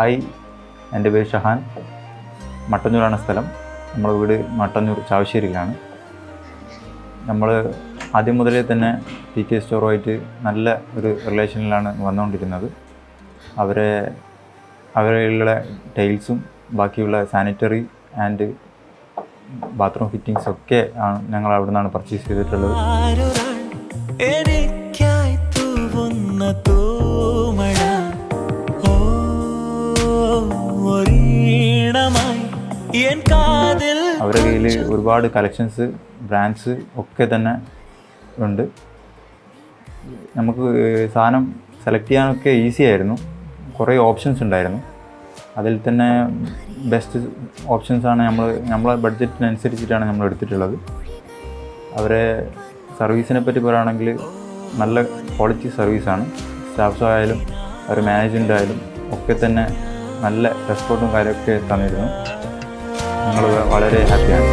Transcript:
Hi, എൻ്റെ പേര് ഷഹാൻ. മട്ടന്നൂരാണ് സ്ഥലം. നമ്മുടെ വീട് മട്ടന്നൂർ ചാവശ്ശേരിയിലാണ്. നമ്മൾ ആദ്യം മുതലേ തന്നെ TK സ്റ്റോറുമായിട്ട് നല്ല ഒരു റിലേഷനിലാണ് വന്നുകൊണ്ടിരുന്നത്. അവരെയുള്ള ടൈൽസും ബാക്കിയുള്ള സാനിറ്ററി ആൻഡ് ബാത്റൂം ഫിറ്റിങ്സ് ഒക്കെ ആണ് ഞങ്ങൾ അവിടെ നിന്നാണ് പർച്ചേസ് ചെയ്തിട്ടുള്ളത്. അവരുടെ കയ്യിൽ ഒരുപാട് കളക്ഷൻസ്, ബ്രാൻഡ്സ് ഒക്കെ തന്നെ ഉണ്ട്. നമുക്ക് സാധനം സെലക്ട് ചെയ്യാനൊക്കെ ഈസി ആയിരുന്നു. കുറേ ഓപ്ഷൻസ് ഉണ്ടായിരുന്നു. അതിൽ തന്നെ ബെസ്റ്റ് ഓപ്ഷൻസാണ് നമ്മളെ ബഡ്ജറ്റിനനുസരിച്ചിട്ടാണ് നമ്മൾ എടുത്തിട്ടുള്ളത്. അവരെ സർവീസിനെ പറ്റി പറയുകയാണെങ്കിൽ നല്ല ക്വാളിറ്റി സർവീസാണ്. സ്റ്റാഫ്സ് ആയാലും അവർ മാനേജ്മെൻ്റ് ആയാലും ഒക്കെ തന്നെ നല്ല റെസ്പോണ്ടും കാര്യമൊക്കെ തന്നിരുന്നു. ഞങ്ങൾ വളരെ ഹാപ്പിയാണ്.